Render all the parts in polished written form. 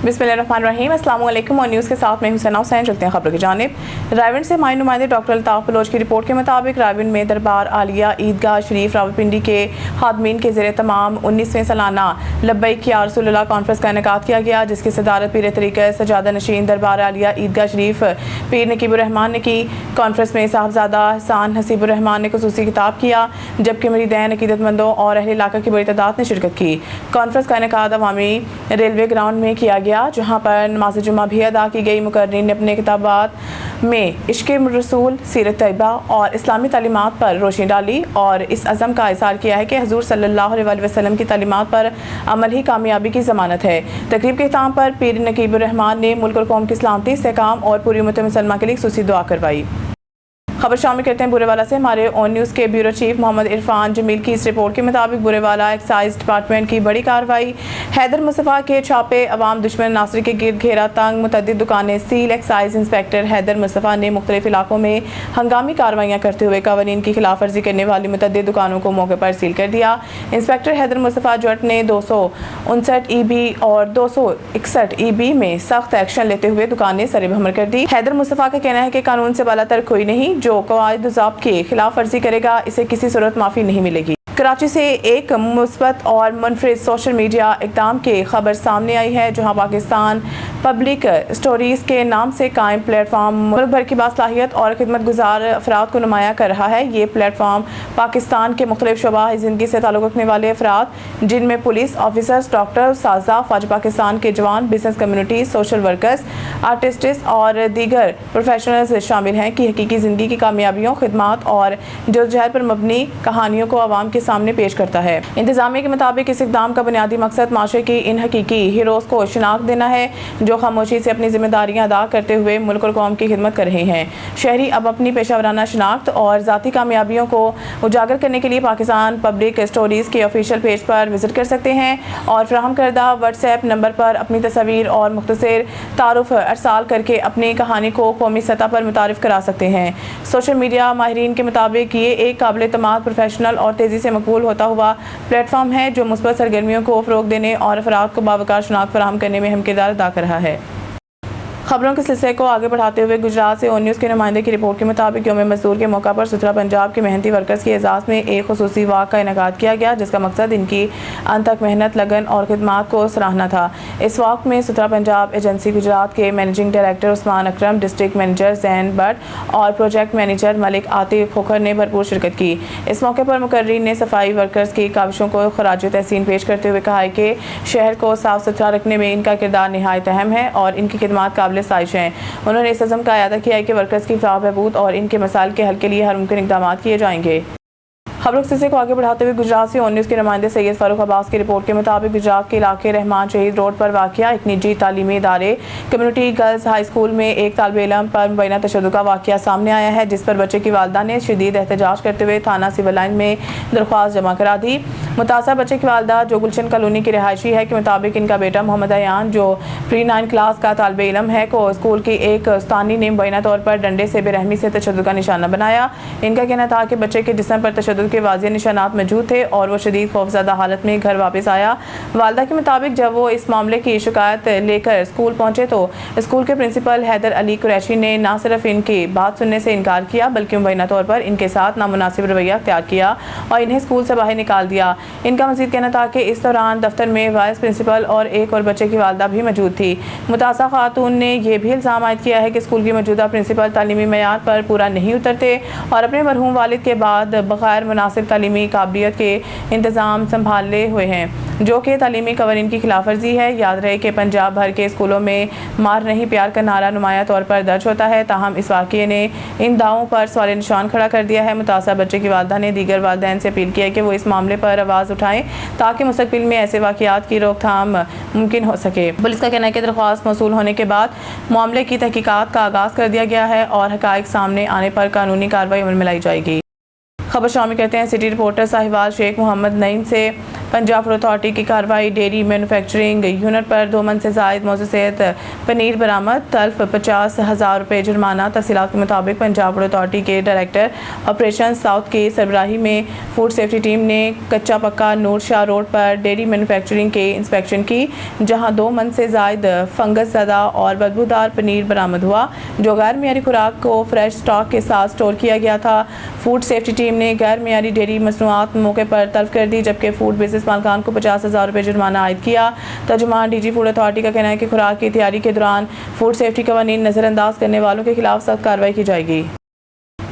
बिस्मिल्लाहिर्रहमानिर्रहीम। अस्सलाम वालेकुम और न्यूज़ के साथ मैं हुसैना हुसैन। चलते हैं खबरों की जानिब। रायविंड से माई नुमाइंदे डॉक्टर अल्ताफ़ बलोच की रिपोर्ट के मुताबिक रायविंड में दरबार आलिया ईदगाह शरीफ रावलपिंडी के खादमीन के ज़ेर तमाम 19वें सालाना लब्बैक या रसूलुल्लाह कॉन्फ्रेंस का इनेकाद किया गया, जिसकी सदारत पीर तरीक़त सजादा नशीन दरबार आलिया ईदगाह शरीफ पीर नकीबुर्रहमान ने की। कॉन्फ्रेंस में साहबजादा एहसान हसीबुर्रहमान ने खुसूसी खिताब किया, जबकि मरीदैन अकीदतमंदों और अहले इलाका की बड़ी तादाद ने शिरकत की। कॉन्फ्रेंस का इनेकाद अवामी रेलवे ग्राउंड में किया गया, जहाँ पर नमाज जुम्मा भी अदा की गई। मुकर्रिरीन ने अपने किताबात में इश्क़ रसूल, सीरत तैयबा और इस्लामी तालीमात पर रोशनी डाली और इस अज़म का इज़हार किया है कि हुज़ूर सल्लल्लाहु अलैहि वसल्लम की तालीमात पर अमल ही कामयाबी की ज़मानत है। तकरीब के इख्तिताम पर पीर नकीबुर्रहमान ने मुल्क और कौम की सलामती, इस्तेहकाम और पूरी उम्मत मुसलमान के लिए खुसूसी दुआ करवाई। खबर शामिल करते हैं बुरेवाला से। हमारे ऑन न्यूज़ के ब्यूरो चीफ मोहम्मद इरफान जमील की इस रिपोर्ट के मुताबिक बुरेवाला एक्साइज डिपार्टमेंट की बड़ी कार्रवाई। हैदर मुस्तफ़ा के छापे, अवाम दुश्मन नासरी के गिरद घेरा तंग, मुतअद्दिद दुकानें सील। एक्साइज इंस्पेक्टर हैदर मुस्तफ़ा ने मुख्तलिफ इलाकों में हंगामी कार्रवाइयाँ करते हुए कवानीन की खिलाफ वर्जी करने वाली मुतअद्दिद दुकानों को मौके पर सील कर दिया। इंस्पेक्टर हैदर मुस्तफ़ा जट ने 259 EB और 261 EB में सख्त एक्शन लेते हुए दुकानें सरेबहमर कर दी। हैदर मुस्तफ़ा का कहना है कि कानून से बालातर कोई नहीं, जो क़वाइद ज़ाब्त की खिलाफ वर्जी करेगा इसे किसी सूरत माफ़ी नहीं मिलेगी। कराची से एक मुस्बत और मुनफरिद सोशल मीडिया इक़दाम की खबर सामने आई है, जहां पाकिस्तान पब्लिक स्टोरीज़ के नाम से कायम प्लेटफॉर्म मुल्क भर की बासलाहियत और खिदमत गुजार अफराद को नुमाया कर रहा है। ये प्लेटफॉर्म पाकिस्तान के मुख्तलिफ शोबा ज़िंदगी से ताल्लुक़ रखने वाले अफराद, जिनमें पुलिस ऑफिसर्स, डॉक्टर, साजा, फौज पाकिस्तान के जवान, business community, social workers, artists और दीगर प्रोफेशनल्स शामिल हैं, कि हकीकी ज़िंदगी की कामयाबियों, खिदमात और जद्दोजहद पर मबनी कहानियों को आवाम के सामने पेश करता है। इंतजामिया के मुताबिक इस इक़दाम का बुनियादी मकसद माशरे की इन हकीकी हीरोज़ को शिनाख्त देना है, जो खामोशी से अपनी जिम्मेदारियां अदा करते हुए मुल्क और कौम की खिदमत कर रहे हैं। शहरी अब अपनी पेशावराना शिनाख्त और ज़ाती कामयाबियों को उजागर करने के लिए पाकिस्तान पब्लिक स्टोरीज़ के ऑफिशियल पेज पर विजिट कर सकते हैं और फ्राहम करदा व्हाट्सएप नंबर पर अपनी तस्वीर और मुख्तसर तारुफ अरसाल करके अपनी कहानी को कौमी सतह पर मुतारिफ करा सकते हैं। सोशल मीडिया माहिरीन के मुताबिक ये एक काबिल एतमाद, प्रोफेशनल और तेज़ी से मकबूल होता हुआ प्लेटफॉर्म है, जो मुस्बत सरगर्मियों को फ़रोग़ देने और अफराद को बावकार शनाख्त फराहम करने में अहम किरदार अदा कर रहा है। खबरों के सिलसिले को आगे बढ़ाते हुए गुजरात से ऑन न्यूज़ के नुमाइंदे की रिपोर्ट के मुताबिक यौम मज़दूर के मौका पर सुथरा पंजाब के मेहनती वर्कर्स के एजाज़ में एक खुसूसी वाक़ का इनेकाद किया गया, जिसका मकसद इनकी अनथक मेहनत, लगन और खिदमात को सराहना था। इस वाक़ में सुथरा पंजाब एजेंसी गुजरात के मैनेजिंग डायरेक्टर उस्मान अकरम, डिस्ट्रिक्ट मैनेजर जैन भट्ट और प्रोजेक्ट मैनेजर मलिक आतिफ खोखर ने भरपूर शिरकत की। इस मौके पर मुकर्रीन ने सफाई वर्कर्स की काविशों को खराज तहसीन पेश करते हुए कहा है कि शहर को साफ़ सुथरा रखने में इनका किरदार नहायत अहम है और इनकी खिदमात काबिल साइश हैं। उन्होंने इस अज़म का अयादा किया है कि वर्कर्स की फलाह बहबूद और इनके मसाइल के हल के लिए हर मुमकिन इक़दाम किए जाएंगे। खबरों के सिलसिले को आगे बढ़ाते हुए गुजरात से ऑन न्यूज़ के नुमाइंदे सैयद फारूक अब्बास की रिपोर्ट के मुताबिक गुजरात के इलाके रहमान शहीद रोड पर वाक़िया एक निजी तालीमी इदारे कम्युनिटी गर्ल्स हाई स्कूल में एक तालिबे इल्म पर मुबैना तशद्दुद का वाक़िया सामने आया है, जिस पर बच्चे की वालिदा ने शदीद एहतजाज करते हुए थाना सिविल लाइन में दरख्वास्त जमा करा दी। मुतासर बच्चे की वालिदा, जो गुलशन कॉलोनी की रिहायशी है, के मुताबिक इनका बेटा मोहम्मद अयान, जो प्री 9 क्लास का तालिबे इल्म है, को स्कूल की एक उस्तानी ने मुबैना तौर पर डंडे से बेरहमी से तशद्दुद का निशाना बनाया। इनका कहना था कि बच्चे के जिस्म पर तशद्दुद के वाज़ेह निशानात मौजूद थे और वो शदीद खौफज़दा हालत में घर वापस आया। वालिदा के मुताबिक जब वो इस मामले की शिकायत लेकर स्कूल पहुंचे तो स्कूल के प्रिंसिपल हैदर अली कुरैशी ने न सिर्फ इनकी बात सुनने से इनकार किया, बल्कि मुबैना तौर पर इनके साथ नामुनासिब रवैया अख्तियार किया और इन्हें स्कूल से बाहर निकाल दिया। इनका मज़ीद कहना था कि इस दौरान दफ्तर में वाइस प्रिंसिपल और एक और बच्चे की वालिदा भी मौजूद थी। मुतासा खातून ने यह भी इल्ज़ाम आयद किया है कि स्कूल की मौजूदा प्रिंसिपल तालीमी मयार पर पूरा नहीं उतरते और अपने मरहूम वालिद के बाद बगैर मुनासिब तालीमी काबिलियत के इंतज़ाम संभाले हुए हैं, जो कि तालीमी कवानीन की खिलाफ वर्जी है। याद रहे कि पंजाब भर के स्कूलों में मार नहीं प्यार का नारा नुमाया तौर पर दर्ज होता है, ताहम इस वाक़ये ने इन दावों पर सवाल निशान खड़ा कर दिया है। मुतासर बच्चे की वालिदा ने दीगर वालिदैन से अपील की है कि वो इस मामले पर आवाज़ उठाएं ताकि मुस्तक़बिल में ऐसे वाक़यात की रोकथाम मुमकिन हो सके। पुलिस का कहना है कि दरख्वास्त मौसूल होने के बाद मामले की तहकीकात का आगाज़ कर दिया गया है और हक़ाइक़ सामने आने पर कानूनी कार्रवाई अमल में लाई जाएगी। खबर शामिल करते हैं सिटी रिपोर्टर साहिवाल शेख मोहम्मद नईम से। पंजाब फूड अथॉरिटी की कार्रवाई। डेयरी मैन्युफैक्चरिंग यूनिट पर 2 मन से जायद मौजूद पनीर बरामद, तल्फ 50,000 रुपये जुर्माना। तफसीलात के मुताबिक पंजाब फूड अथॉरिटी के डायरेक्टर ऑपरेशन साउथ के सरबराही में फूड सेफ्टी टीम ने कच्चा पक्का नूर शाह रोड पर डेयरी मैन्युफैक्चरिंग के इंस्पेक्शन की, जहां 2 मन से जायद फंगस ज़दा और बदबूदार पनीर बरामद हुआ, जो गैर मियारी खुराक को फ्रेश स्टॉक के साथ स्टोर किया गया था। फूड सेफ्टी टीम ने गैर मियारी डेयरी मसनूआत मौके पर तल्फ कर दी, जबकि फूड बिजनेस मालकान को 50,000 रुपये जुर्माना आयद किया। तर्जुमान डीजी फूड अथॉरिटी का कहना है कि खुराक की तैयारी के दौरान फूड सेफ्टी कवानीन नज़रअंदाज करने वालों के खिलाफ सख्त कार्रवाई की जाएगी।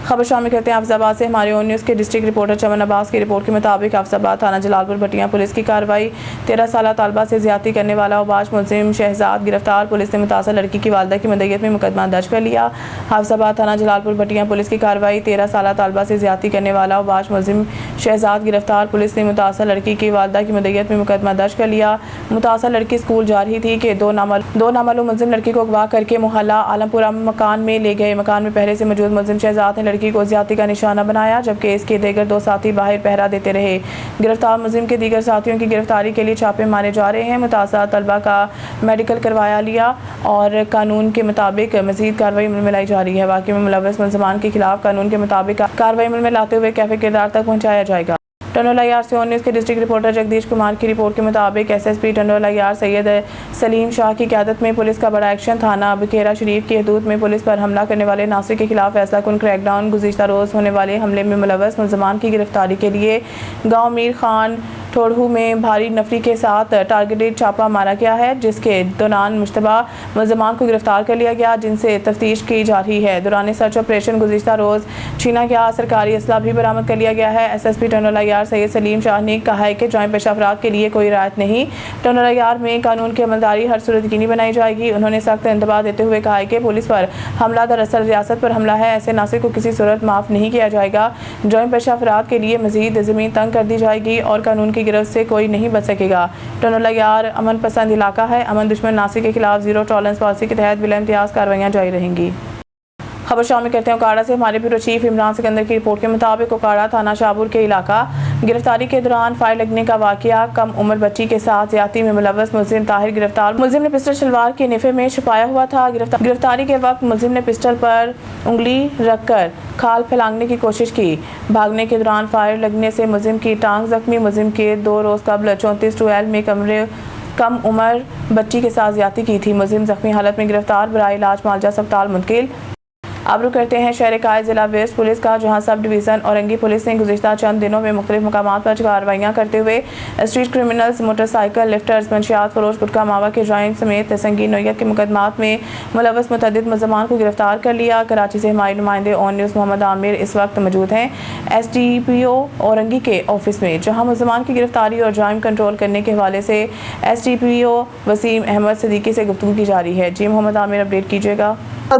खबर शामिल करते हैं हाफिजाबाद से। हमारे ओन न्यूज़ के डिस्ट्रिक्ट रिपोर्टर चमन अब्बास की रिपोर्ट के मुताबिक हाफिजाबाद थाना जलालपुर भटियां पुलिस की कार्रवाई। 13 साल तालबा से ज्यादती करने वाला उबाश मुलजिम शहजाद गिरफ्तार। पुलिस ने मुतासर लड़की की वालदा की मदयत में मुकदमा दर्ज कर लिया। हाफिजाबाद थाना जलालपुर भटियां पुलिस की कार्रवाई। 13 साल तालबा से ज्यादती करने वाला उबाश मुलजिम शहजाद गिरफ्तार। पुलिस ने मुतासर लड़की की वालदा की मदयत में मुकदमा दर्ज कर लिया। मुतासर लड़की स्कूल जा रही थी कि दो नामालूम मुलजिम लड़की को अगवा करके मोहल्ला आलमपुरा मकान में ले गए। मकान में पहले से मौजूद मुलजिम शहजाद ने लड़की को ज्यादती का निशाना बनाया, जबकि इसके दीगर 2 साथी बाहर पहरा देते रहे। गिरफ्तार मुलजिम के दीगर साथियों की गिरफ्तारी के लिए छापे मारे जा रहे हैं। मुतासर तलबा का मेडिकल करवाया लिया और कानून के मुताबिक मजीद कार्रवाई अमल में लाई जा रही है। वाकई में मुलव्वस मुलजमान के खिलाफ कानून के मुताबिक कार्रवाई अमल में लाते हुए कैफे किरदार तक पहुँचाया जाएगा। टंडोला यार से ऑन न्यूज़ के डिस्ट्रिक्ट रिपोर्टर जगदीश कुमार की रिपोर्ट के मुताबिक एसएसपी टंडोला यार सैयद सलीम शाह की क़यादत में पुलिस का बड़ा एक्शन। थाना बकेरा शरीफ की हदूद में पुलिस पर हमला करने वाले नासिर के खिलाफ फैसला कुन क्रैकडाउन। गुज़िश्ता रोज़ होने वाले हमले में मुलव्वस मुलजमान की गिरफ्तारी के लिए गाँव मीर खान ठोड़हू में भारी नफरी के साथ टारगेटेड छापा मारा गया है, जिसके दौरान मुश्तबा मुलजमान को गिरफ्तार कर लिया गया, जिनसे तफ्तीश की जा रही है। दौरान सर्च ऑपरेशन गुज़िश्ता रोज़ छीना गया सरकारी असला भी बरामद कर लिया गया है। एसएसपी टंडोला यार सैयद सलीम शाह ने कहा है कि जॉइंट पेशा अफराद के लिए कोई राहत नहीं। टंडोला यार में कानून की अमलदारी हर सूरत यकीनी बनाई जाएगी। उन्होंने सख्त इंतबाह देते हुए कहा है कि पुलिस पर हमला दरअसल रियासत पर हमला है, ऐसे नासिर को किसी सूरत माफ़ नहीं किया जाएगा। जॉइंट पेशा अफराद के लिए मजीद ज़मीन तंग कर दी जाएगी और कानून की गिरफ्त से कोई नहीं बच सकेगा। टंडोला यार अमन पसंद इलाका है। अमन दुश्मन नासिर के खिलाफ जीरो टॉलरेंस पॉलिसी के तहत बिला इम्तियाज कार्रवाइयाँ जारी रहेंगी। खबर शामिल करते हैं उकाड़ा से। हमारे ब्यूरो चीफ इमरान सिकंदर की रिपोर्ट के मुताबिक उकाड़ा थाना शाहपुर के इलाका गिरफ्तारी के दौरान फायर लगने का वाकया। कम उम्र बच्ची के साथ ज्यादती में मुलव्वस मुलजिम ताहिर गिरफ्तार। मुलजिम ने पिस्टल शलवार के नेफे में छुपाया हुआ था। गिरफ्तारी के वक्त मुलजिम ने पिस्टल पर उंगली रखकर खाल फैलाने की कोशिश की। भागने के दौरान फायर लगने से मुलजिम की टांग जख्मी। मुलजिम के 2 रोज कबल 34 में कम उम्र बच्ची के साथ ज्यादती की थी। मुलजिम जख्मी हालत में गिरफ्तार, बराए इलाज मालजा अस्पताल मुंतकिल। आबरू करते हैं शहर कायद जिला वेस्ट पुलिस का, जहां सब डिवीज़न औरंगी पुलिस ने गुज़िश्ता चंद दिनों में मुख्तलिफ मकामात पर कार्रवाइयाँ करते हुए स्ट्रीट क्रिमिनल्स, मोटरसाइकिल लिफ्टर्स, मंशियात फरोश, गुटखा मावा के जॉइंट समेत संगीन नौयत के मुकदमात में मुलव्वस मुतअद्दिद मुलज़मान को गिरफ्तार कर लिया। कराची से हमारे नुमाइंदे ऑन न्यूज़ मोहम्मद आमिर इस वक्त मौजूद हैं SDPO औरंगी के ऑफिस में, जहाँ मुलज़मान की गिरफ्तारी और जाइम कंट्रोल करने के हवाले से SDPO वसीम अहमद सदीकी से गुफ्तगू की जा रही है। जी मोहम्मद आमिर, अपडेट कीजिएगा।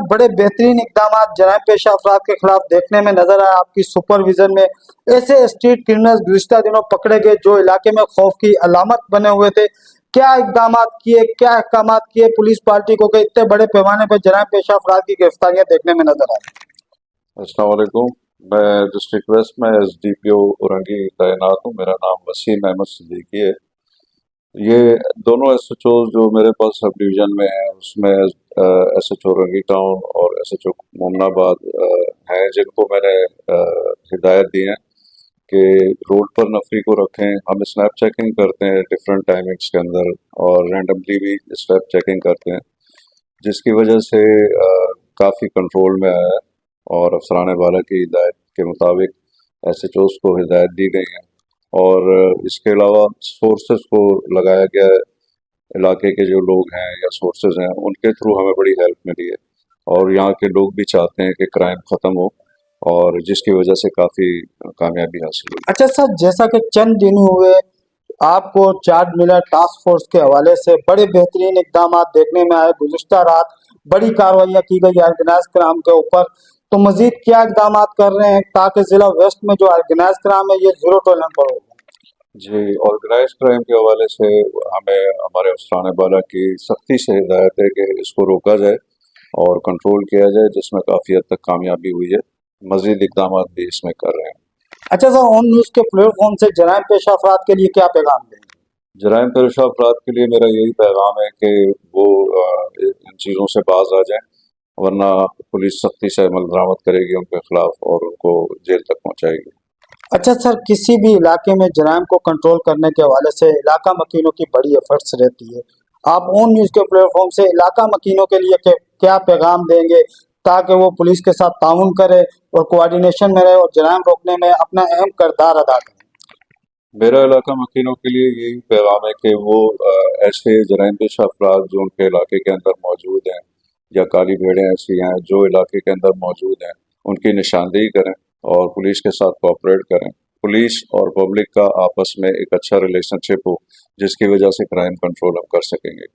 बड़े बेहतरीन इकदाम जराइम पेशा अफराद के खिलाफ देखने में नजर आए आपकी सुपरविजन में। ऐसे स्ट्रीट क्रिमिनल्स गुज़िश्ता दिनों पकड़े गए जो इलाके में खौफ की अलामत बने हुए थे। क्या इकदाम किए, क्या अहकाम किए पुलिस पार्टी को कि इतने बड़े पैमाने पर जराइम पेशा अफराद की गिरफ्तारियां देखने में नजर आई? अस्सलाम वालेकुम, मैं डिस्ट्रिक्ट वेस्ट में SDPO औरंगी तैनात हूँ। मेरा नाम वसीम अहमद सदीकी है। ये दोनों SHO जो मेरे पास सब डिवीज़न में है, उसमें SHO औरंगी टाउन और SHO मोमनाबाद हैं, जिनको मैंने हिदायत दी है कि रोड पर नफरी को रखें। हम स्नैप चेकिंग करते हैं डिफरेंट टाइमिंग्स के अंदर और रैंडमली भी स्नैप चेकिंग करते हैं, जिसकी वजह से काफ़ी कंट्रोल में आया है और अफसरान वाला की हिदायत के मुताबिक SHOs को हिदायत दी गई है। और इसके अलावा सोर्सेज को लगाया गया है, इलाके के जो लोग हैं या सोर्सेज हैं उनके थ्रू हमें बड़ी हेल्प मिली है और यहाँ के लोग भी चाहते हैं कि क्राइम ख़त्म हो और जिसकी वजह से काफ़ी कामयाबी हासिल हुई। अच्छा सर, जैसा कि चंद दिन हुए आपको चार्ज मिला टास्क फोर्स के हवाले से, बड़े बेहतरीन इकदाम देखने में आए। गुज़िश्ता रात बड़ी कार्रवाइयाँ की गई ऑर्गेनाइज क्राइम के ऊपर, तो मजीद क्या इकदाम कर रहे हैं ताकि जिला वेस्ट में जो ऑर्गेनाइज क्राइम है ये जीरो टॉलरेंस पर हो? जी, ऑर्गेनाइज क्राइम के हवाले से हमें हमारे अफसरान बाला की सख्ती से हिदायत है कि इसको रोका जाए और कंट्रोल किया जाए, जिसमें काफ़ी हद तक कामयाबी हुई है। मज़ीद इकदाम भी इसमें कर रहे हैं। अच्छा सर, ऑन न्यूज के प्लेटफॉर्म से जराइम पेशा अफराद के लिए क्या पैगाम देंगे? जराइम पेशा अफराद के लिए मेरा यही पैगाम है कि वो इन चीज़ों से बाज आ जाएं, वरना पुलिस सख्ती से अमल दरामद करेगी उनके खिलाफ और उनको जेल तक पहुंचाएगी। अच्छा सर, किसी भी इलाके में जराइम को कंट्रोल करने के हवाले से इलाका मकीनों की बड़ी एफर्ट्स रहती है। आप ऑन न्यूज के प्लेटफॉर्म से इलाका मकीनों के लिए क्या पैगाम देंगे ताकि वो पुलिस के साथ ताउन करे और कोऑर्डिनेशन में रहे और जराइम रोकने में अपना अहम किरदार अदा करें? मेरा इलाका मकीनों के लिए यही पैगाम है कि वो ऐसे जराइम पेशा अफराद जो उनके इलाके के अंदर मौजूद हैं या काली भेड़ें ऐसी हैं जो इलाके के अंदर मौजूद हैं, उनकी निशानदेही करें और पुलिस के साथ कोऑपरेट करें। पुलिस और पब्लिक का आपस में एक अच्छा रिलेशनशिप हो, जिसकी वजह से क्राइम कंट्रोल हम कर सकेंगे।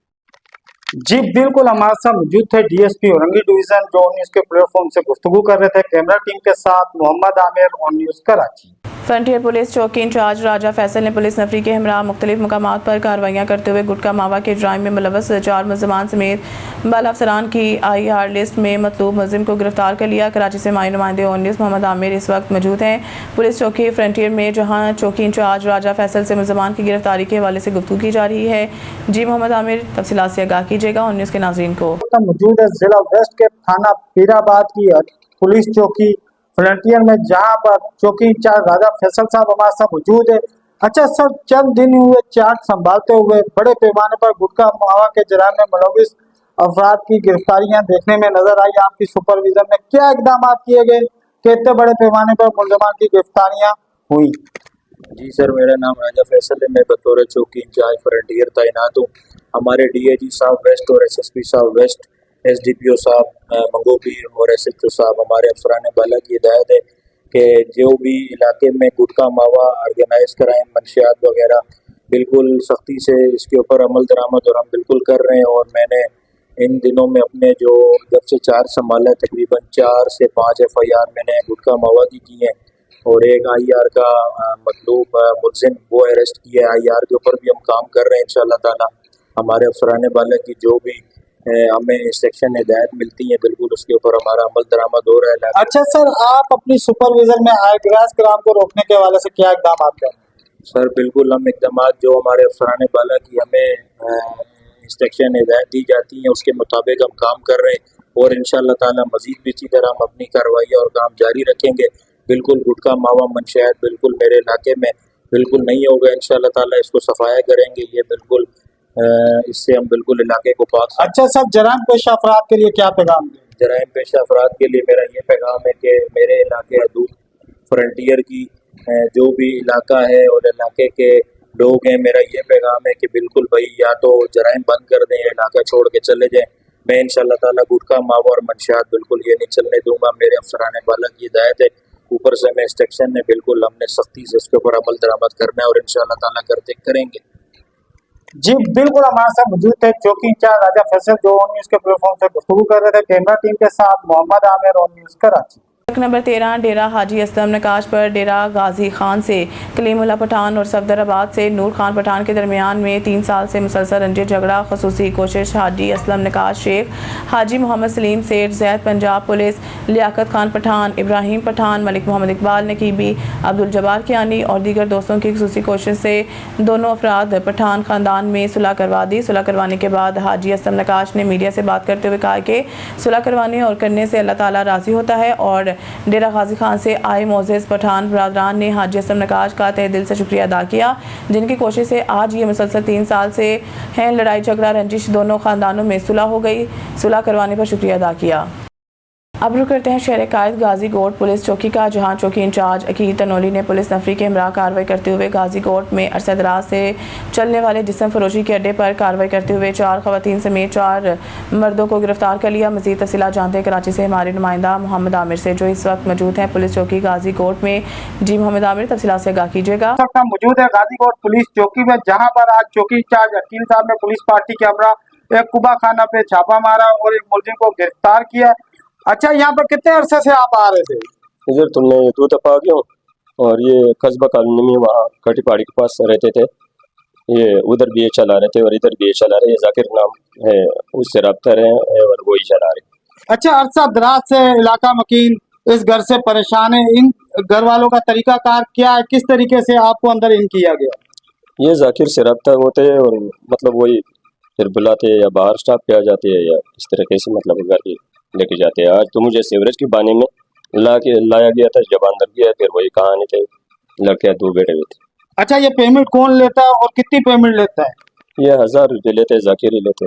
जी बिल्कुल, हमारे साथ मौजूद थे डीएसपी औरंगी डिवीजन जो ऑन न्यूज के प्लेटफॉर्म से गुफ्तगू कर रहे थे। कैमरा टीम के साथ Mohammad Aamir, on news Karachi. Frontier police चौकी इंचार्ज राजा फैसल ने पुलिस नफरी के हमरा मुख्तलिफ मकामात पर कार्रवाइयाँ करते हुए गुटका मावा के जुराइम में मुलव्वस 4 मुलजमान समेत बाला अफसरान की IR लिस्ट में मतलूब मुलजिम को गिरफ्तार कर लिया। कराची से माई नुमाइंदे ऑन न्यूज़ मोहम्मद आमिर इस वक्त मौजूद हैं पुलिस चौकी फ्रंटियर में, जहाँ चौकी इंचार्ज राजा फैसल से मुलजमान की गिरफ्तारी के हवाले से गुफ्तगू की जा रही है। जी मोहम्मद आमिर, तफसीलात से आगाह कीजिएगा ऑन न्यूज़ के नाज़रीन को। मौजूद है जिला वेस्ट के थाना पीराबाद की पुलिस चौकी फ्रंटियर में, जहां पर चौकी इंचार्ज राजा फैसल साहब हमारे साथ मौजूद है। अच्छा सर, चंद दिन हुए चार्ज संभालते हुए बड़े पैमाने पर गुटखा मावा के जराइम में मुलव्वस अफराद की गिरफ्तारियां देखने में नजर आई। आपकी सुपरविजन में क्या इकदाम किए गए कि इतने बड़े पैमाने पर मुलजमान की गिरफ्तारियां हुई? जी सर, मेरा नाम राजा फैसल है। मैं बतौर चौकी इंचार्ज फ्रंटियर तैनात हूँ। हमारे DIG साहब वेस्ट और SSP साहब वेस्ट, SDPO साहब मंगोपीर और SHO साहब, हमारे अफसरान बाला की हिदायत है कि जो भी इलाके में गुटखा मावा, ऑर्गेनाइज क्राइम, मंशियात वगैरह, बिल्कुल सख्ती से इसके ऊपर अमल दरामद और हम बिल्कुल कर रहे हैं। और मैंने इन दिनों में अपने जो जब से चार्ज संभाला है, तकरीबन 4 से 5 FIR मैंने गुटखा मावा की हैं और एक IR का मतलूब मुलजिम वो अरेस्ट किया है। IR के ऊपर भी हम काम कर रहे हैं इंशाअल्लाह ताला। हमारे अफसरान बाला की जो भी हमें इंस्ट्रक्शन हिदायत मिलती है, बिल्कुल उसके ऊपर हमारा अमल दरामद हो रहा है। अच्छा सर, आप अपनी सुपरविजन में आयग्रास क्राइम को रोकने के हवाले से क्या इकदाम कर रहे हैं? सर बिल्कुल, हम इकदाम जो हमारे अफसरान बाला की हमें इंस्ट्रक्शन हिदायत दी जाती हैं उसके मुताबिक हम काम कर रहे हैं और इंशाअल्लाह ताला मजीद भी इसी तरह हम अपनी कार्रवाई और काम जारी रखेंगे। बिल्कुल गुटखा मावा मंशियात बिल्कुल मेरे इलाके में बिल्कुल नहीं होगा इंशाअल्लाह ताला। इसको सफाया करेंगे, ये बिल्कुल इससे हम बिल्कुल इलाके को पाक। अच्छा सर, जराइम पेशा अफराद के लिए क्या पैगाम दें? जराइम पेशा अफराद के लिए मेरा ये पैगाम है कि मेरे इलाके हदूद फ्रंटियर की जो भी इलाका है और इलाके के लोग हैं, मेरा ये पैगाम है कि बिल्कुल भाई या तो जराइम बंद कर दें या इलाका छोड़ के चले जाएं। मैं इंशाअल्लाह ताला गुटखा मावा और मंशियात बिल्कुल ये नहीं चलने दूंगा। मेरे अफसरान बाला की हिदायत है, ऊपर से हमें इंस्ट्रक्शन है, बिल्कुल हमने सख्ती से इसके ऊपर अमल दरामद करना है और इंशाअल्लाह ताला करते करेंगे। जी बिल्कुल, हमारे साथ मौजूद थे चौकी इंचार्ज राजा फैसल जो ऑन न्यूज के प्लेटफॉर्म से गुफ्तगू कर रहे थे। कैमरा टीम के साथ Mohammad Aamir, on news Karachi. Number 13 Dera Haji Aslam नकाश पर डेरा गाजी खान से कलीमुल्लाह पठान और सफदराबाद से नूर खान पठान के दरमियान में 3 साल से मुसलसल रंजिश झगड़ा। खसूसी कोशिश हाजी असलम नकाश शेख, हाजी मोहम्मद सलीम सेठ, जैद पंजाब पुलिस, लियाकत खान पठान, इब्राहिम पठान, मलिक मोहम्मद इकबाल नकीबी, अब्दुल जब्बार कियानी और दीगर दोस्तों की खसूसी कोशिश से दोनों अफराद पठान ख़ानदान में सुलह करवा दी। सुलह करवाने के बाद हाजी असलम नकाश ने मीडिया से बात करते हुए कहा कि सुलह करवाने और करने से अल्लाह ताला राज़ी होता है और डेरा गाजी खान से आए मोज़ेज़ पठान बरादरान ने हाजी असलम नकाश का तहे दिल से शुक्रिया अदा किया, जिनकी कोशिश से आज ये मुसलसल 3 साल से हैं लड़ाई झगड़ा रंजिश दोनों ख़ानदानों में सुलह हो गई। सुलह करवाने पर शुक्रिया अदा किया। अब रुक करते हैं शहर कायद गाजी कोट पुलिस चौकी का, जहां चौकी इंचार्ज अकील तनोली ने पुलिस नफरी के हमरा कार्रवाई करते हुए गाजी कोट में अरसा दराज से चलने वाले जिस्म फरोशी के अड्डे पर कार्रवाई करते हुए 4 खवातीन समेत 4 मर्दों को गिरफ्तार कर लिया। मजीद तफसीलात जानते हैं कराची से हमारे नुमाइंदा मोहम्मद आमिर से, जो इस वक्त मौजूद हैं पुलिस चौकी गाजी कोट में। जी मोहम्मद आमिर, तफसीलात से आगाह कीजिएगा। मौजूद है गाजी कोट पुलिस चौकी में, जहाँ पर आज चौकी इंचार्ज अकील साहब ने पुलिस पार्टी के हमरा एक कुबा खाना पे छापा मारा और एक मुलजिम को गिरफ्तार किया। अच्छा, यहाँ पर कितने अरसे से आप आ रहे थे? इधर तुमने 2 दफा आ गया हूँ और ये कस्बा कॉलोनी में वहाँ कटी पहाड़ी के पास रहते थे। ये उधर भी ये चला रहे थे और इधर भी ये चला रहे। जाकिर नाम है, उससे रब्ता रहे और वही चला रहे। अच्छा, अरसा दराज से इलाका मकीन इस घर से परेशान है, इन घर वालों का तरीकाकार क्या है, किस तरीके से आपको अंदर इन किया गया? ये जाकिर से रब्ता होते हैं और मतलब वही फिर बुलाते हैं या बाहर स्टाफ पे आ जाते हैं या इस तरीके से मतलब घर के लेके जाते हैं। आज तो मुझे सीवरेज की पानी में लाया गया था, जब अंदर गया फिर वही कहानी थे, लड़के दो बैठे हुए थे। अच्छा, ये पेमेंट कौन लेता है और कितनी पेमेंट लेता है? ये 1000 रुपये लेते, जाकिर ही लेते।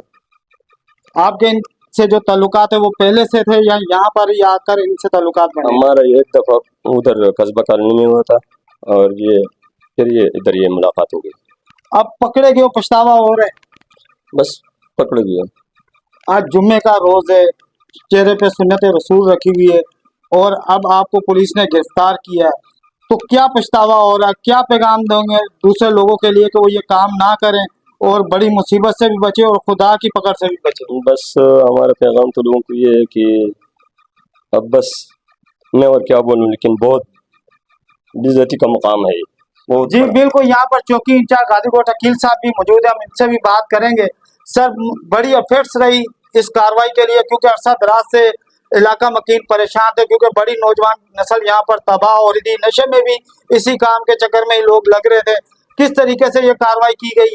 आपके इनसे जो ताल्लुकात है वो पहले से थे या यहाँ पर ही आकर इनसे ताल्लुकात बने? हमारा एक दफा उधर कस्बा कॉलोनी में हुआ था और ये फिर ये इधर ये मुलाकात हो गई। अब पकड़े गए हो, पछतावा हो रहा है? बस पकड़ गया। आज जुम्मे का रोज है, चेहरे पे सुन्नत रसूल रखी हुई है और अब आपको पुलिस ने गिरफ्तार किया है, तो क्या पछतावा हो रहा है? क्या पैगाम दोगे दूसरे लोगों के लिए कि वो ये काम ना करें और बड़ी मुसीबत से भी बचे और खुदा की पकड़ से भी बचे? बस हमारा पैगाम तो लोगों को ये है कि अब बस मैं और क्या बोलूं, लेकिन बहुत बेइज्जती का मुकाम है ये, बहुत जी बड़ा। बिल्कुल, यहाँ पर चौकी इंचार्ज गाजीकोट अकील साहब भी मौजूद है, हम इनसे भी बात करेंगे। सर, बड़ी एफर्ट्स रही इस कार्रवाई के लिए क्योंकि अरसा दराज से इलाका मकीन परेशान थे क्योंकि बड़ी नौजवान नस्ल यहाँ पर तबाह हो रही थी, नशे में भी इसी काम के चक्कर में ही लोग लग रहे थे। किस तरीके से ये कार्रवाई की गई?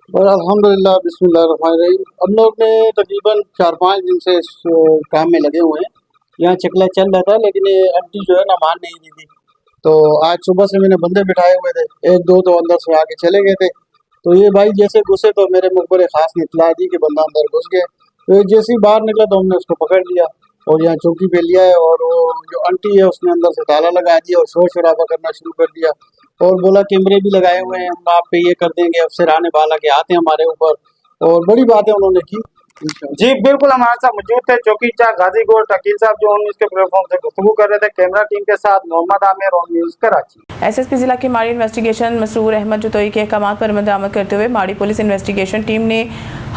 और अल्हम्दुलिल्लाह बिस्मिल्लाहिर्रहमानिर्रहीम, हम लोग ने तकरीबन 4-5 दिन से इस काम में लगे हुए हैं। यहाँ चकला चल रहा था लेकिन ये आंटी जो है ना मान नहीं रही थी, तो आज सुबह से मैंने बंदे बिठाए हुए थे, एक दो तो अंदर से आके चले गए थे। तो ये भाई जैसे घुसे तो मेरे मुखबरे खास ने इत्तला दी कि बंदा अंदर घुस गया। तो ये जैसे ही बाहर निकला तो हमने उसको पकड़ लिया और यहाँ चौकी पे लिया है और वो जो आंटी है उसने अंदर से ताला लगा दिया और शोर शराबा करना शुरू कर दिया और बोला कैमरे भी लगाए हुए हैं, हम आप पे ये कर देंगे, अफसर आने वाला के हाथ है हमारे ऊपर, और बड़ी बातें उन्होंने की। जी बिल्कुल, हमारे साथ मौजूद थे चौकी इंचार्ज गाजीकोट अकील साहब जो न्यूज के प्लेटफॉर्म से गुफ्तगू कर रहे थे। कैमरा टीम के साथ मोहम्मद आमिर और न्यूज कराची। एसएसपी जिला की माड़ी इन्वेस्टिगेशन मसरूर अहमद जुतोई के अहकाम पर अमल दरामद करते हुए माड़ी पुलिस इन्वेस्टिगेशन टीम ने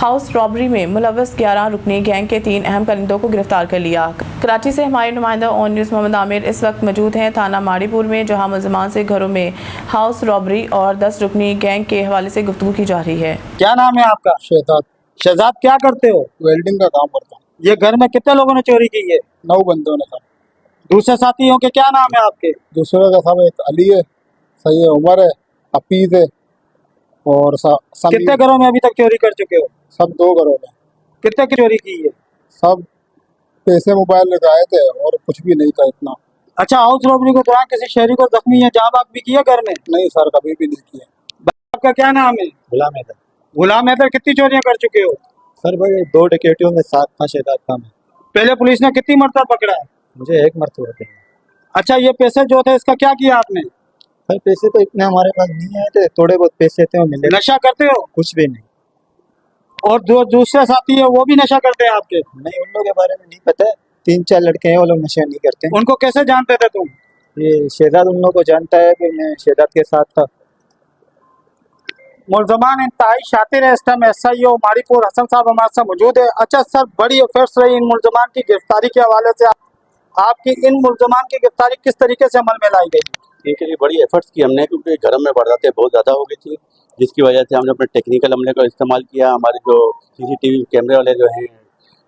हाउस रॉबरी में मुलव्वस 11 रुकनी गैंग के 3 अहम करिंदों को गिरफ्तार कर लिया। कराची से हमारे नुमाइंदा ऑन न्यूज़ मोहम्मद आमिर इस वक्त मौजूद हैं थाना माड़ीपुर में, जहां मुलजमान से घरों में हाउस रॉबरी और 10 रुकनी गैंग के हवाले से गुफ्तगू की जा रही है। क्या नाम है आपका? शहजाद शहजाद, क्या करते हो? वेल्डिंग का काम करता हूँ। ये घर में कितने लोगों ने चोरी की है? 9 बंदों ने काम। दूसरे साथियों के क्या नाम है आपके? दूसरे का सब एक अली है, सही है, उमर है, हफीज है और समीर। कितने घरों में अभी तक चोरी कर चुके हो? सब 2 घरों में। कितने की चोरी की है? सब पैसे मोबाइल लेके आए थे और कुछ भी नहीं था इतना। अच्छा, हाउस रॉबरी के दौरान किसी शहरी को जख्मी या जाँ बाग भी किया घर में? नहीं सर, कभी भी नहीं किया। आपका क्या नाम है? गुलाम है गुलाम हैदर, कितनी चोरियां कर चुके हो? सर भाई, 2 डकैतियों में 7 था शहजाद काम है। पहले पुलिस ने कितनी मरतबा पकड़ा है? मुझे 1 मरतबा पकड़ा। अच्छा, ये पैसे जो थे इसका क्या किया आपने? सर पैसे तो इतने हमारे पास नहीं आए थे, थोड़े बहुत पैसे थे वो मिले। नशा करते हो? कुछ भी नहीं। और जो दूसरे साथी है वो भी नशा करते हैं आपके? नहीं, उन लोगों के बारे में नहीं पता है। 3-4 लड़के हैं, वो लोग नशा नहीं करते। उनको कैसे जानते थे तुम? ये शहजाद उन लोगों को जानता है कि मैं शहजाद के साथ था। मुलजमान इंतहाई शातिर है। इस टाइम SIO माड़ीपुर हसन साहब हमारे साथ मौजूद है। अच्छा सर, बड़ी अफेयर्स रही इन मुलजमान की गिरफ्तारी के हवाले से, आपकी इन मुलजमान की गिरफ्तारी किस तरीके से अमल में लाई गई? इनके लिए बड़ी एफर्ट्स की हमने, क्योंकि घर में वारदातें बहुत ज़्यादा हो गई थी, जिसकी वजह से हमने अपने टेक्निकल अमले का इस्तेमाल किया। हमारे जो CCTV कैमरे वाले जो हैं,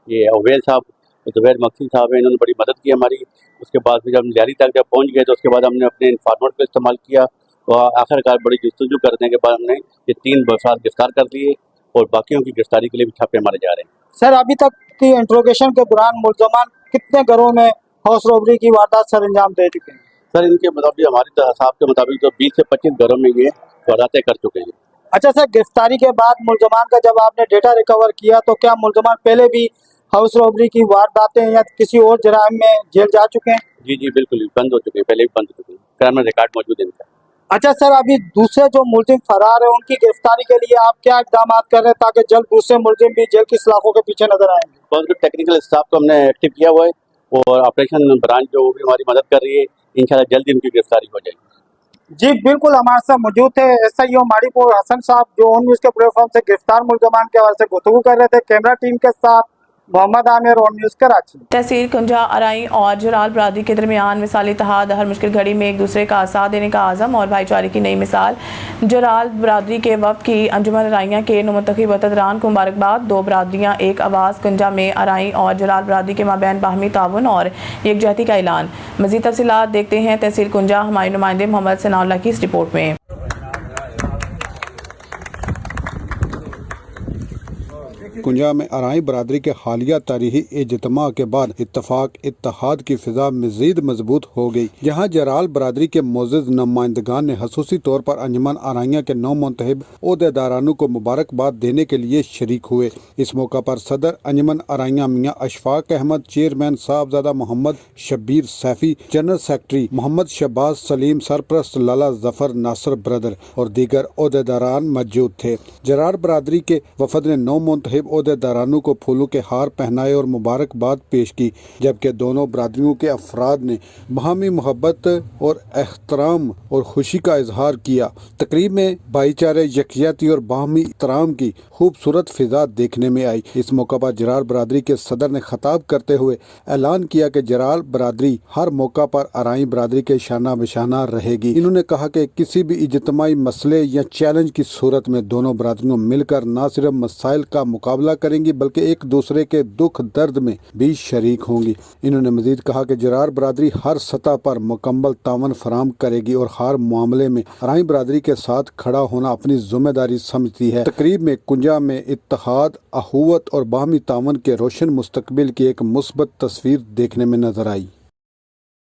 ये अवैल साहब, जुबैर मक्सी साहब हैं, इन्होंने बड़ी मदद की हमारी। उसके बाद फिर जब लियारी तक जब पहुँच गए तो उसके बाद हमने अपने इन्फॉर्मेट का इस्तेमाल किया और आखिरकार बड़ी जस्तजू करने के बाद हमने ये 3 अफराद गिरफ्तार कर लिए और बाकियों की गिरफ्तारी के लिए भी छापे मारे जा रहे हैं। सर, अभी तक की इंट्रोगेशन के दौरान मुलजमान कितने घरों में हाउस रॉबरी की वारदात सर अंजाम दे चुके हैं? सर, इनके मुताबिक, हमारे हिसाब के मुताबिक तो 20 से 25 घरों में ये वारदातें कर चुके हैं। अच्छा सर, गिरफ्तारी के बाद मुलजमान का जब आपने डेटा रिकवर किया तो क्या मुलजमान पहले भी हाउस रॉबरी की वारदातें या किसी और जराइम में जेल जा चुके हैं? जी जी बिल्कुल, बंद हो चुके हैं, पहले भी बंद हो चुके हैं, क्राइम रिकॉर्ड मौजूद है इनका। अच्छा सर, अभी दूसरे जो मुलजिम फरार है उनकी गिरफ्तारी के लिए आप क्या इकदाम कर रहे हैं ताकि जल्द दूसरे मुलजिम भी जेल की सलाखों के पीछे नजर आएंगे? बहुत कुछ टेक्निकल स्टाफ को हमने एक्टिव किया हुआ है और ऑपरेशन ब्रांच जो भी हमारी मदद कर रही है, इंशाल्लाह जल्दी उनकी गिरफ्तारी हो जाएगी। जी बिल्कुल, हमारे साथ मौजूद थे SIO माड़ीपुर हसन साहब जो ऑन न्यूज़ के प्लेटफॉर्म से गिरफ्तार मुलजमान के हवाले से गुफ्तगू कर रहे थे। कैमरा टीम के साथ मोहम्मद आमिर, ऑन न्यूज़, कराची। तहसील कुंजा अराई और जराल बरादरी के दरमियान मिसाली इत्तेहाद, हर मुश्किल घड़ी में एक दूसरे का साथ देने का आज़म और भाईचारे की नई मिसाल। जराल बरादरी के वफ्द की अंजुमन अराइयाँ के नुमतखब वतदरान को मुबारकबाद। दो बरादरियाँ एक आवाज़, कुंजा में अराई और जराल बरादरी के माबैन बाहमी ताउन और यकजहती का ऐलान। मज़ीद तफसीलात देखते हैं तहसील कुंजा हमारे नुमाइंदे मोहम्मद सनाउल्लाह की इस रिपोर्ट में। कुंजा में अराई बरादरी के हालिया तारीखी इज्तिमा के बाद इत्तफाक इत्तेहाद की फिजा मजीद मजबूत हो गई, जहाँ जराल बरादरी के मोअज़्ज़ज़ नुमाइंदगान ने खसूसी तौर पर अंजुमन अराइया के नौ मुंतखब ओहदेदारानों को मुबारकबाद देने के लिए शरीक हुए। इस मौका पर सदर Anjuman Araiya Mian Ashfaq Ahmed, chairman Sahibzada Mohammad Shabbir Saifi, general secretary Mohammad Shahbaz Saleem, सरप्रस्त लाला जफर नासर ब्रदर और दीगर ओहदेदारान मौजूद थे। जराल बरादरी के वफद ने नौ मुंतखब ओहदेदारानों को फूलों के हार पहनाए और मुबारकबाद पेश की, जबकि दोनों बरादरियों के अफराद ने बाहमी मोहब्बत और एहतराम और खुशी का इजहार किया। तकरीब में भाईचारे, यकजहती और बाहमी एहतराम की खूबसूरत फिजा देखने में आई। इस मौका पर जराल बरादरी के सदर ने खिताब करते हुए ऐलान किया कि जराल बरादरी हर मौका पर अराई बरादरी के शाना बशाना रहेगी। इन्होंने कहा कि किसी भी इज्तिमाई मसले या चैलेंज की सूरत में दोनों बरादरियों मिलकर न सिर्फ मसाइल का मुकाबला करेंगी बल्कि एक दूसरे के दुख दर्द में भी शरीक होंगी। इन्होंने मजीद कहा कि जराल बरादरी हर सतह पर मुकम्मल तावन फराम करेगी और हर मामले में अराई बरादरी के साथ खड़ा होना अपनी जिम्मेदारी समझती है। तकरीब में कुंजा में इत्तेहाद, अखुवत और बाहमी तावन के रोशन मुस्तकबिल की एक मुस्बत तस्वीर देखने में नजर आई।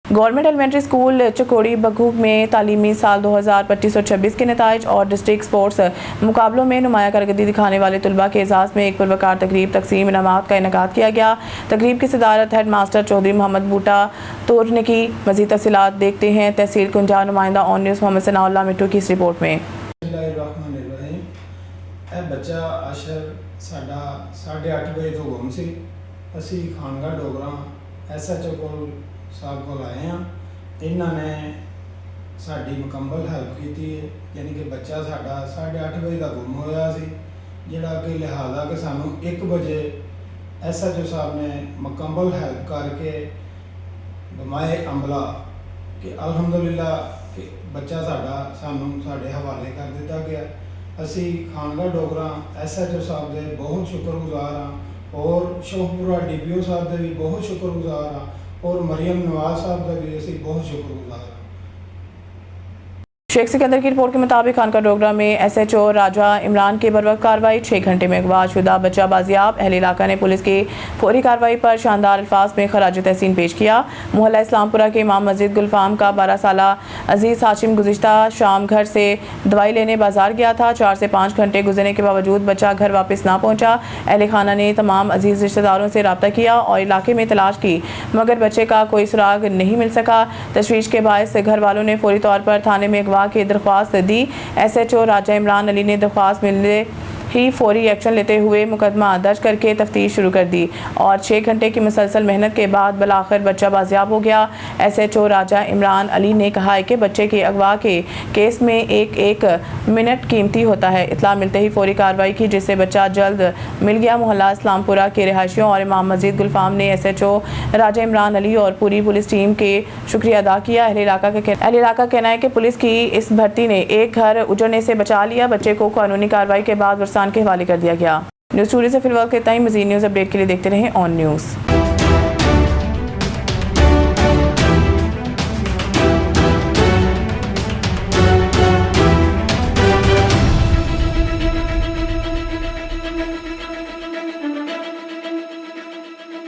गवर्नमेंट एलिमेंट्री स्कूल चकोड़ी बघूक में तालीमी साल 2025-26 के नताइज और डिस्ट्रिक्ट स्पोर्ट्स मुकाबलों में नुमाया कारकर्दगी दिखाने वाले तलबा के एजाज़ में एक पुरवकार तकरीब तकसीम इनामात का इनेकाद किया गया। तकरीब की सदारत हेड मास्टर चौधरी मोहम्मद बूटा तोर ने की। मज़ीद तफसीलात देखते हैं तहसील कुंजा नुमाइंदा ऑन न्यूज़ मोहम्मद सनाउल्लाह मिट्टू की इस रिपोर्ट में। बच्चा अशर साडा 8:30 बजे तो गुम सी, असी खानगा डोगरा SHO कोल साहब को आए हैं। इन्होंने साड़ी मुकम्मल हेल्प की, यानी कि बच्चा साडा 8:30 बजे का गुम होया सी, जिहड़ा कि लिहाजा कि सानू 1 बजे SHO साहब ने मुकम्मल हेल्प करके बमाए अमला कि अल्हम्दुलिल्लाह कि बच्चा साडा सानू साडे हवाले कर दिता गया। असी खानगा डोगरा SHO साहब के बहुत शुक्रगुजार हाँ और शौकपुरा DPO साहब के भी बहुत शुक्रगुजार हाँ और मरियम नवाज साहब का भी असी बहुत शुक्रगुजार हाँ। शेख सिकंदर की रिपोर्ट के मुताबिक खानका डोगरा में SHO राजा इमरान के बरवक्त कार्रवाई, 6 घंटे में अगवा शुदा बच्चा बाजियाब। अहले इलाका ने पुलिस की फौरी कार्रवाई पर शानदार अल्फाज में खराज तहसीन पेश किया। मोहल्ला इस्लामपुरा के इमाम मस्जिद गुलफाम का 12 साला अजीज़ हाशिम गुज़िश्ता शाम घर से दवाई लेने बाजार गया था। 4 से 5 घंटे गुजरने के बावजूद बच्चा घर वापस ना पहुँचा। अहले खाना ने तमाम अजीज़ रिश्तेदारों से रब्ता किया और इलाके में तलाश की, मगर बच्चे का कोई सुराग नहीं मिल सका। तशवीश के बायस घर वालों ने फौरी तौर पर थाने में अगवा की दरख्वास्त दी। SHO राजा इमरान अली ने दरख्वास्त मिलने ही फौरी एक्शन लेते हुए मुकदमा दर्ज करके तफ्तीश शुरू कर दी और 6 घंटे की मुसलसल मेहनत के बाद बलाखिर बच्चा बाजियाब हो गया। SHO राजा इमरान अली ने कहा है कि बच्चे के अगवा के केस में एक मिनट कीमती होता है। इत्तला मिलते ही फौरी कार्रवाई की, जिससे बच्चा जल्द मिल गया। मोहल्ला इस्लामपुरा के रिहायशियों और इमाम मस्जिद गुलफाम ने SHO राजा इमरान अली और पूरी पुलिस टीम के शुक्रिया अदा किया। अहले इलाका का कहना है कि पुलिस की इस भर्ती ने एक घर उजड़ने से बचा लिया। बच्चे को कानूनी कार्रवाई के बाद के हवाले कर दिया गया। न्यूज़ स्टूडियो से फिलहाल इतना ही। मज़ीद न्यूज़ अपडेट के लिए देखते रहें ऑन न्यूज़।